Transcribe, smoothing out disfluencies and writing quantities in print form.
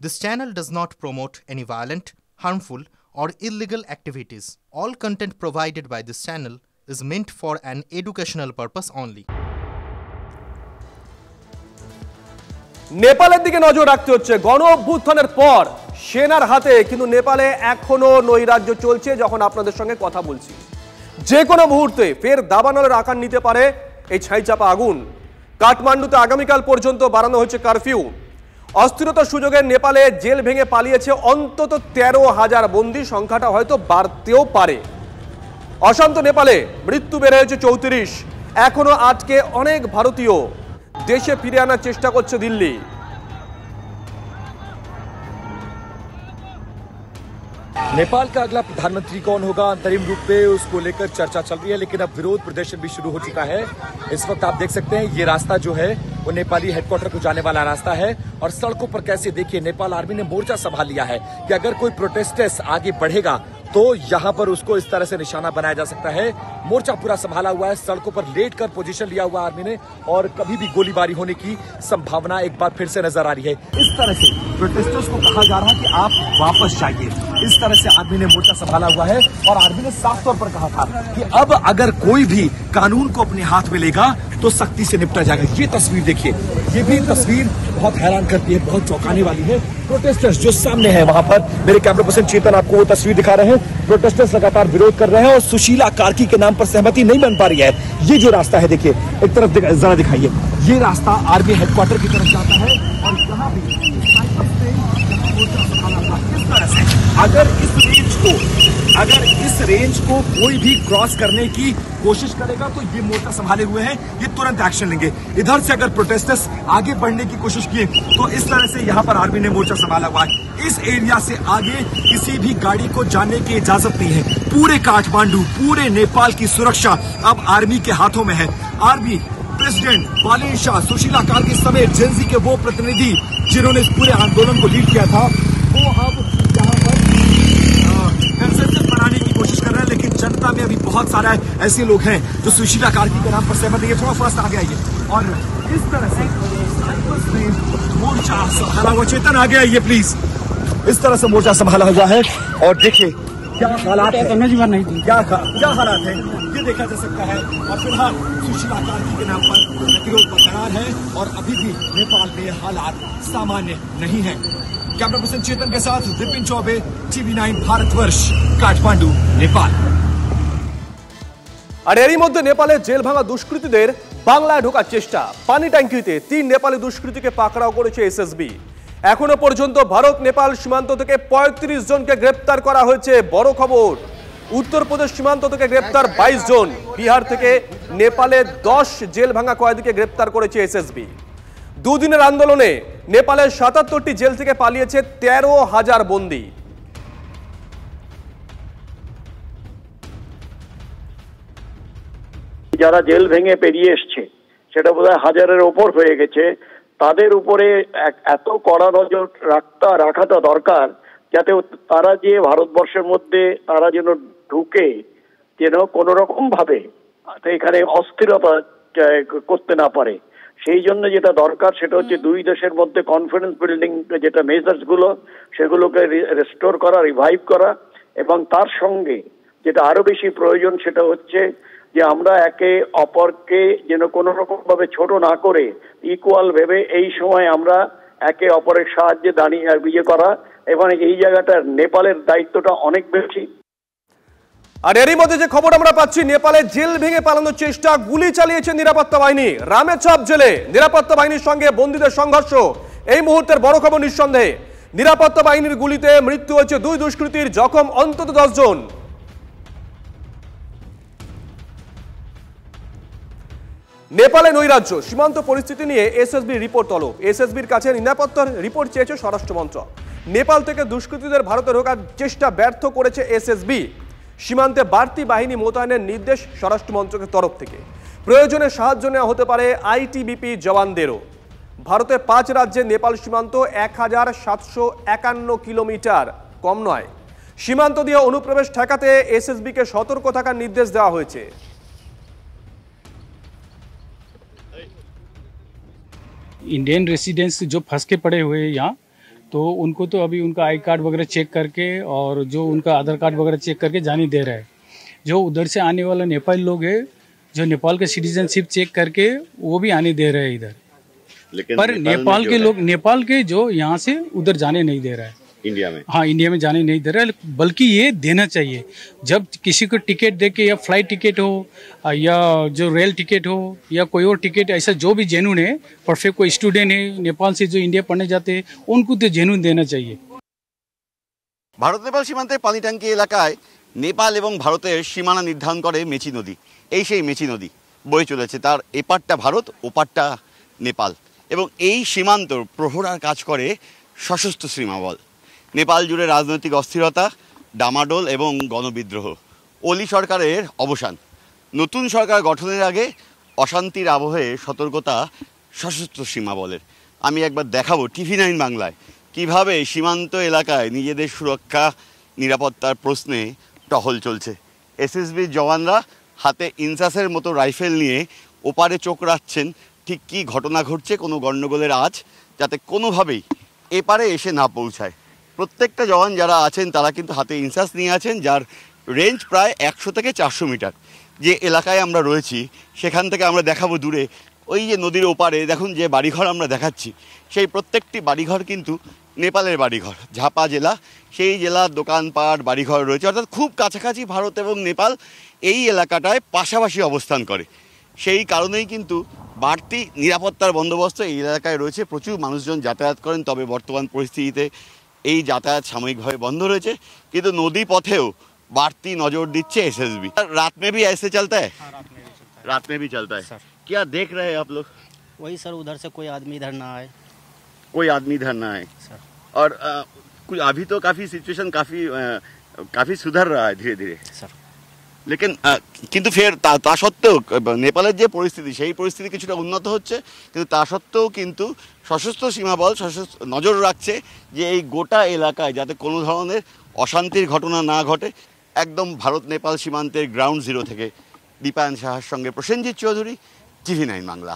This channel does not promote any violent, harmful, or illegal activities. All content provided by this channel is meant for an educational purpose only. নেপালের দিকে নজর রাখতে হচ্ছে। গণ অভ্যুত্থানের পর সেনার হাতে কিন্তু নেপালে এখনো নৈরাজ্য চলছে। যখন আপনাদের সঙ্গে কথা বলছি, যে কোনো মুহূর্তে ফের দাবানলের আকার নিতে পারে এই ছাইচাপা আগুন। কাঠমান্ডুতে আগামীকাল পর্যন্ত বাড়ানো হয়েছে কারফিউ। অস্থিরতার সুযোগে নেপালে জেল ভেঙে পালিয়েছে অন্তত 13,000 বন্দী, সংখ্যাটা হয়তো বাড়তেও পারে। অশান্ত নেপালে মৃত্যু বেড়ে হয়েছে 34। এখনো আটকে অনেক ভারতীয়, দেশে ফিরে আনার চেষ্টা করছে দিল্লি। नेपाल का अगला प्रधानमंत्री कौन होगा अंतरिम रूप में, उसको लेकर चर्चा चल रही है, लेकिन अब विरोध प्रदर्शन भी शुरू हो चुका है। इस वक्त आप देख सकते हैं ये रास्ता जो है वो नेपाली हेडक्वार्टर को जाने वाला रास्ता है। और सड़कों पर कैसे देखिए नेपाल आर्मी ने मोर्चा संभाल लिया है कि अगर कोई प्रोटेस्टर्स आगे बढ़ेगा तो यहाँ पर उसको इस तरह से निशाना बनाया जा सकता है। मोर्चा पूरा संभाला हुआ है, सड़कों पर लेट कर पोजीशन लिया हुआ आर्मी ने, और कभी भी गोलीबारी होने की संभावना एक बार फिर से नजर आ रही है। इस तरह से प्रोटेस्टर्स को कहा जा रहा है कि आप वापस जाइए। इस तरह से आर्मी ने मोर्चा संभाला हुआ है और आर्मी ने साफ तौर पर कहा था कि अब अगर कोई भी कानून को अपने हाथ में लेगा तो सख्ती से निपटा जाएगा। ये तस्वीर देखिए, ये भी तस्वीर बहुत हैरान करती है, बहुत चौंकाने वाली है। प्रोटेस्टर्स जो सामने है वहां पर, मेरे कैमरा पर्सन चेतन आपको वो तस्वीर दिखा रहे हैं। प्रोटेस्टर्स लगातार विरोध कर रहे हैं और सुशीला कार्की के नाम पर सहमति नहीं बन पा रही है। ये जो रास्ता है देखिए, एक तरफ जरा दिखाइए, ये रास्ता आर्मी हेडक्वार्टर की तरफ जाता है और यहाँ भी अगर इस रेंज को कोई भी क्रॉस करने की कोशिश करेगा तो ये मोर्चा संभाले हुए हैं, ये तुरंत एक्शन लेंगे। इधर से अगर प्रोटेस्टर्स आगे बढ़ने की कोशिश किए तो इस तरह से यहाँ पर आर्मी ने मोर्चा संभाला हुआ है। इस एरिया से आगे किसी भी गाड़ी को जाने की इजाजत नहीं है। पूरे काठमांडू, पूरे नेपाल की सुरक्षा अब आर्मी के हाथों में है। आर्मी प्रेसिडेंट बालेन शाह, सुशीला कार्की समेत जेएनजी के वो प्रतिनिधि जिन्होंने इस पूरे आंदोलन को लीड किया था, वो अब यहाँ पर कंसेंसस बनाने की कोशिश कर रहे हैं। लेकिन जनता में अभी बहुत सारे ऐसे लोग हैं जो सुशीला कार्की के नाम पर सहमत नहीं है। थोड़ा फास्ट आगे आइए और इस तरह से मोर्चा संभाला हुआ, चेतन आगे आइए प्लीज। इस तरह से मोर्चा संभाला हुआ है और देखिए क्या हालात है, क्या हालात है ये देखा जा सकता है। और फिलहाल सुशीला कार्की के नाम पर प्रतिरोध बरकरार है और अभी भी नेपाल में हालात सामान्य नहीं है। कैमरा पर्सन चेतन के साथ विपिन चौबे, टीवी9 भारतवर्ष, काठमांडू, नेपाल। আর এরই মধ্যে নেপালে জেল ভাঙা দুষ্কৃতীদের বাংলায় ঢোকার চেষ্টা। পানি ট্যাঙ্কিতে 3 নেপালি দুষ্কৃতীকে পাকড়াও করেছে এসএসবি। এখনো পর্যন্ত ভারত নেপাল সীমান্ত থেকে 35 জনকে গ্রেপ্তার করা হয়েছে। বড় খবর, উত্তরপ্রদেশ সীমান্ত থেকে গ্রেপ্তার 22 জন, বিহার থেকে নেপালে 10 জেল ভাঙা কয়েদিকে গ্রেপ্তার করেছে এসএসবি। দুদিনের আন্দোলনে নেপালের 77টি জেল থেকে পালিয়েছে 13,000 বন্দী। যারা জেল ভেঙে পেরিয়ে এসছে সেটা বোধহয় 1000-এর ওপর হয়ে গেছে। তাদের উপরে এত কড়া নজর রাখাটা দরকার যাতে তারা যে ভারতবর্ষের মধ্যে তারা যেন ঢুকে যেন কোনো রকম ভাবে এখানে অস্থিরতা করতে না পারে। সেই জন্য যেটা দরকার সেটা হচ্ছে দুই দেশের মধ্যে কনফিডেন্স বিল্ডিং যেটা মেজার্স গুলো সেগুলোকে রেস্টোর করা, রিভাইভ করা, এবং তার সঙ্গে যেটা আরো বেশি প্রয়োজন সেটা হচ্ছে যে আমরা একে অপরকে যেন কোনো রকম ভাবে ছোট না করে ইকুয়াল ভেবে এই সময় আমরা একে অপরের সাহায্যে দাঁড়িয়ে বিয়ে করা, এবং এই জায়গাটা নেপালের দায়িত্বটা অনেক বেশি। আর এরই মধ্যে যে খবর আমরা পাচ্ছি, নেপালে জেল ভেঙে পালানোর চেষ্টা, গুলি চালিয়েছে নিরাপত্তা বাহিনী। রামেছাপ জেলে নিরাপত্তা বাহিনীর সঙ্গে বন্দীদের সংঘর্ষ এই মুহূর্তের বড় খবর। নিঃসন্দেহে নিরাপত্তা বাহিনীর গুলিতে মৃত্যু হয়েছে 2 দুষ্কৃতীর, জখম অন্তত 10 জন। নেপালে নৈরাজ্য, সীমান্ত পরিস্থিতি নিয়ে এসএসবি রিপোর্ট তলব। এসএসবির কাছে নিরাপত্তার রিপোর্ট চেয়েছে স্বরাষ্ট্র মন্ত্রক। নেপাল থেকে দুষ্কৃতীদের ভারতে ঢোকার চেষ্টা ব্যর্থ করেছে এসএসবি। সীমান্তে বাড়তি বাহিনী মোতায়েনের নির্দেশ স্বরাষ্ট্র মন্ত্রকের তরফ থেকে। প্রয়োজনে সাহায্য নেওয়া হতে পারে আইটিবিপি জওয়ানদেরও। ভারতে 5 রাজ্যে নেপাল সীমান্ত 1751 কিলোমিটার, কম নয়। সীমান্ত দিয়ে অনুপ্রবেশ ঠেকাতে এসএসবিকে সতর্ক থাকার নির্দেশ দেওয়া হয়েছে। इंडियन रेसिडेंट्स जो फंस के पड़े हुए हैं यहाँ, तो उनको तो अभी उनका आई कार्ड वगैरह चेक करके और जो उनका आधार कार्ड वगैरह चेक करके जाने दे रहा है। जो उधर से आने वाला नेपाली लोग है, जो नेपाल के सिटीजनशिप चेक करके वो भी आने दे रहे हैं इधर। लेकिन पर नेपाल के लोग, नेपाल के जो यहाँ से उधर जाने नहीं दे रहा है इंडिया में। हाँ, इंडिया में जाने नहीं दे रहा है, बल्कि ये देना चाहिए। जब किसी को टिकट दे के, या फ्लाइट टिकट हो या जो रेल टिकट हो या कोई और टिकट, ऐसा जो भी जेन्युइन है, परफेक्ट कोई स्टूडेंट है नेपाल से जो इंडिया पढ़ने जाते हैं, उनको तो जेन्युइन देना चाहिए। ভারত নেপাল সীমান্তের পানিট্যাঙ্কি এলাকায় নেপাল এবং ভারতের সীমানা নির্ধারণ করে মেচি নদী। এই সেই মেচি নদী বয়ে চলেছে, তার এপারটা ভারত, ওপারটা নেপাল, এবং এই সীমান্ত প্রহরার কাজ করে সশস্ত্র সীমাবল। নেপাল জুড়ে রাজনৈতিক অস্থিরতা, ডামাডোল এবং গণবিদ্রোহ। ওলি সরকারের অবসান, নতুন সরকার গঠনের আগে অশান্তির আবহে সতর্কতা সশস্ত্র সীমাবলের। আমি একবার দেখাবো TV9 বাংলায় কিভাবে সীমান্ত এলাকায় নিজেদের সুরক্ষা নিরাপত্তার প্রশ্নে টহল চলছে। SSBর জওয়ানরা হাতে ইনসাসের মতো রাইফেল নিয়ে ওপারে চোখ রাখছেন ঠিক কী ঘটনা ঘটছে কোনো গণ্ডগোলের আজ যাতে কোনোভাবেই এপারে এসে না পৌঁছায়। প্রত্যেকটা জওয়ান যারা আছেন তারা কিন্তু হাতে ইনসাস নিয়ে আছেন, যার রেঞ্জ প্রায় 100 থেকে 400 মিটার। যে এলাকায় আমরা রয়েছি সেখান থেকে আমরা দেখাবো দূরে ওই যে নদীর ওপারে দেখুন যে বাড়িঘর আমরা দেখাচ্ছি, সেই প্রত্যেকটি বাড়িঘর কিন্তু নেপালের বাড়িঘর। ঝাপা জেলা, সেই জেলার দোকানপাট বাড়িঘর রয়েছে, অর্থাৎ খুব কাছাকাছি ভারত এবং নেপাল এই এলাকাটায় পাশাপাশি অবস্থান করে। সেই কারণেই কিন্তু বাড়তি নিরাপত্তার বন্দোবস্ত এই এলাকায় রয়েছে। প্রচুর মানুষজন যাতায়াত করেন, তবে বর্তমান পরিস্থিতিতে এই যাতায়াত সাময়িকভাবে বন্ধ রয়েছে, কিন্তু নদী পথেও বাড়তি নজর দিচ্ছে SSB। रात में भी ऐसे चलता है? हाँ, रात में भी चलता है। रात में भी चलता है सर। क्या देख रहे हैं आप लोग? वही सर, उधर से कोई आदमी इधर ना आए कोई आदमी इधर ना आए सर। और कुछ अभी तो काफी सिचुएशन काफी सुधर रहा है धीरे धीरे सर। लेकिन কিন্তু ফের তা সত্ত্বেও নেপালের যে পরিস্থিতি সেই পরিস্থিতি কিছুটা উন্নত হচ্ছে, কিন্তু তা সত্ত্বেও কিন্তু সশস্ত্র সীমাবল নজর রাখছে যে এই গোটা এলাকায় যাতে কোনো ধরনের অশান্তির ঘটনা না ঘটে। একদম ভারত নেপাল সীমান্তের গ্রাউন্ড জিরো থেকে দীপায়ন সাহার সঙ্গে প্রসেনজিৎ চৌধুরী, TV9 বাংলা।